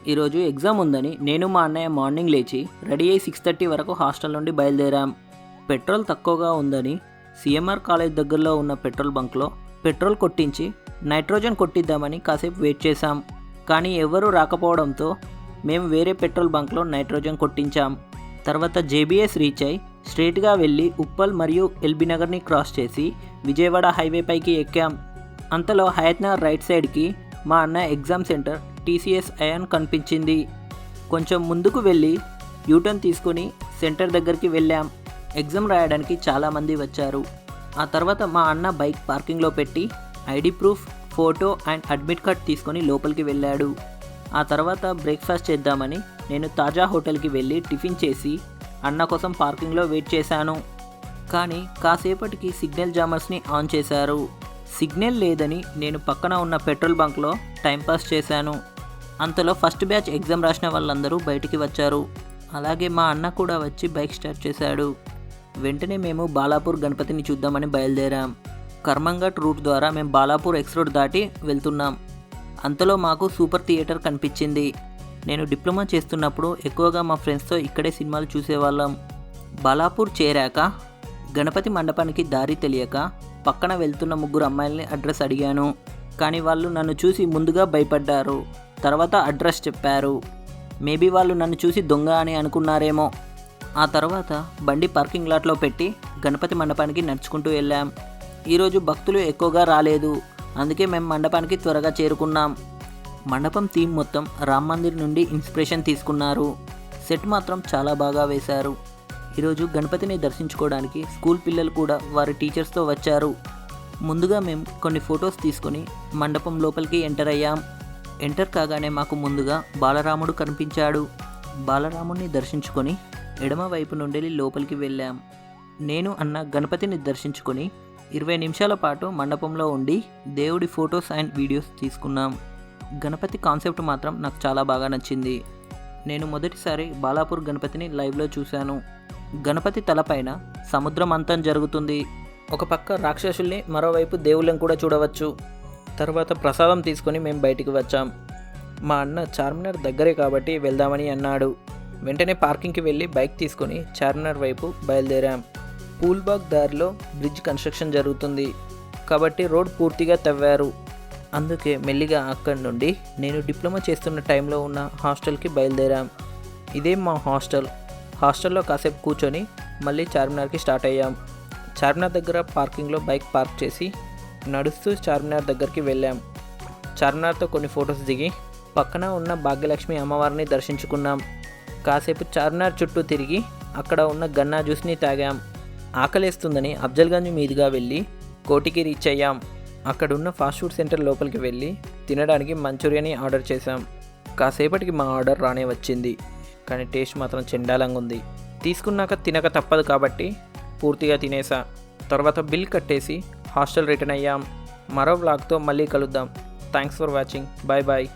ఈరోజు ఎగ్జామ్ ఉందని నేను మా అన్నయ్య మార్నింగ్ లేచి రెడీ అయ్యి 6:30 వరకు హాస్టల్ నుండి బయలుదేరాం. పెట్రోల్ తక్కువగా ఉందని సిఎంఆర్ కాలేజ్ దగ్గరలో ఉన్న పెట్రోల్ బంక్లో పెట్రోల్ కొట్టించి నైట్రోజన్ కొట్టిద్దామని కాసేపు వెయిట్ చేశాం. కానీ ఎవరూ రాకపోవడంతో మేము వేరే పెట్రోల్ బంక్లో నైట్రోజన్ కొట్టించాం. తర్వాత జేబీఎస్ రీచ్ అయి స్ట్రైట్గా వెళ్ళి ఉప్పల్ మరియు ఎల్బీ నగర్ని క్రాస్ చేసి విజయవాడ హైవే పైకి ఎక్కాం. అంతలో హయత్ నగర్ రైట్ సైడ్కి మా అన్న ఎగ్జామ్ సెంటర్ టీసీఎస్ అయాన్ కనిపించింది. కొంచెం ముందుకు వెళ్ళి యూటర్న్ తీసుకొని సెంటర్ దగ్గరికి వెళ్ళాం. ఎగ్జామ్ రాయడానికి చాలామంది వచ్చారు. ఆ తర్వాత మా అన్న బైక్ పార్కింగ్లో పెట్టి ID proof, photo and admit card తీసుకొని లోపలికి వెళ్ళాడు. ఆ తర్వాత బ్రేక్ఫాస్ట్ చేద్దామని నేను తాజా హోటల్కి వెళ్ళి టిఫిన్ చేసి అన్న కోసం పార్కింగ్లో వెయిట్ చేశాను. కానీ కాసేపటికి సిగ్నల్ జామర్స్ని ఆన్ చేశారు. సిగ్నల్ లేదని నేను పక్కన ఉన్న పెట్రోల్ బంక్లో టైంపాస్ చేశాను. అంతలో ఫస్ట్ బ్యాచ్ ఎగ్జామ్ రాసిన వాళ్ళందరూ బయటికి వచ్చారు. అలాగే మా అన్న కూడా వచ్చి బైక్ స్టార్ట్ చేశాడు. వెంటనే మేము బాలాపూర్ గణపతిని చూద్దామని బయలుదేరాం. కర్మంఘట్ రూట్ ద్వారా మేము బాలాపూర్ ఎక్స్ రోడ్ దాటి వెళ్తున్నాం. అంతలో మాకు సూపర్ థియేటర్ కనిపించింది. నేను డిప్లొమా చేస్తున్నప్పుడు ఎక్కువగా మా ఫ్రెండ్స్తో ఇక్కడే సినిమాలు చూసేవాళ్ళం. బాలాపూర్ చేరాక గణపతి మండపానికి దారి తెలియక పక్కన వెళ్తున్న 3 అమ్మాయిల్ని అడ్రస్ అడిగాను. కానీ వాళ్ళు నన్ను చూసి ముందుగా భయపడ్డారు. తర్వాత అడ్రస్ చెప్పారు. మేబీ వాళ్ళు నన్ను చూసి దొంగ అని అనుకున్నారేమో. ఆ తర్వాత బండి పార్కింగ్ లాట్లో పెట్టి గణపతి మండపానికి నడుచుకుంటూ వెళ్ళాం. ఈరోజు భక్తులు ఎక్కువగా రాలేదు. అందుకే మేము మండపానికి త్వరగా చేరుకున్నాం. మండపం థీమ్ మొత్తం రామ్ మందిర్ నుండి ఇన్స్పిరేషన్ తీసుకున్నారు. సెట్ మాత్రం చాలా బాగా వేశారు. ఈరోజు గణపతిని దర్శించుకోవడానికి స్కూల్ పిల్లలు కూడా వారి టీచర్స్తో వచ్చారు. ముందుగా మేము కొన్ని ఫొటోస్ తీసుకొని మండపం లోపలికి ఎంటర్ అయ్యాం. ఎంటర్ కాగానే మాకు ముందుగా బాలరాముడు కనిపించాడు. బాలరాముడిని దర్శించుకొని ఎడమ వైపు నుండి లోపలికి వెళ్ళాం. నేను అన్న గణపతిని దర్శించుకొని 20 నిమిషాల పాటు మండపంలో ఉండి దేవుడి ఫొటోస్ అండ్ వీడియోస్ తీసుకున్నాం. గణపతి కాన్సెప్ట్ మాత్రం నాకు చాలా బాగా నచ్చింది. నేను మొదటిసారి బాలాపూర్ గణపతిని లైవ్లో చూశాను. గణపతి తలపైన సముద్ర మంథనం జరుగుతుంది. ఒక పక్క రాక్షసుల్ని, మరోవైపు దేవుళ్ళని కూడా చూడవచ్చు. తర్వాత ప్రసాదం తీసుకొని మేము బయటికి వచ్చాం. మా అన్న చార్మినార్ దగ్గరే కాబట్టి వెళ్దామని అన్నాడు. వెంటనే పార్కింగ్కి వెళ్ళి బైక్ తీసుకొని చార్మినార్ వైపు బయలుదేరాం. పూల్బాగ్ దారిలో బ్రిడ్జ్ కన్స్ట్రక్షన్ జరుగుతుంది కాబట్టి రోడ్ పూర్తిగా తవ్వారు. అందుకే మెల్లిగా అక్కడి నుండి నేను డిప్లొమా చేస్తున్న టైంలో ఉన్న హాస్టల్కి బయలుదేరాం. ఇదే మా హాస్టల్లో కాసేపు కూర్చొని మళ్ళీ చార్మినార్కి స్టార్ట్ అయ్యాం. చార్మినార్ దగ్గర పార్కింగ్లో బైక్ పార్క్ చేసి నడుస్తూ చార్మినార్ దగ్గరికి వెళ్ళాం. చార్మినార్తో కొన్ని ఫొటోస్ దిగి పక్కన ఉన్న భాగ్యలక్ష్మి అమ్మవారిని దర్శించుకున్నాం. కాసేపు చార్మినార్ చుట్టూ తిరిగి అక్కడ ఉన్న గన్నా జ్యూస్ని తాగాం. ఆకలేస్తుందని అఫ్జల్గంజ్ మీదుగా వెళ్ళి కోటికి రీచ్ అయ్యాం. అక్కడున్న ఫాస్ట్ ఫుడ్ సెంటర్ లోపలికి వెళ్ళి తినడానికి మంచూరియాని ఆర్డర్ చేశాం. కాసేపటికి మా ఆర్డర్ రానే వచ్చింది. కానీ టేస్ట్ మాత్రం చెండాలంగా ఉంది. తీసుకున్నాక తినక తప్పదు కాబట్టి పూర్తిగా తినేసా. తర్వాత బిల్ కట్టేసి హాస్టల్ రిటర్న్ అయ్యాం. మరో వ్లాగ్తో మళ్ళీ కలుద్దాం. Thanks for watching. Bye bye.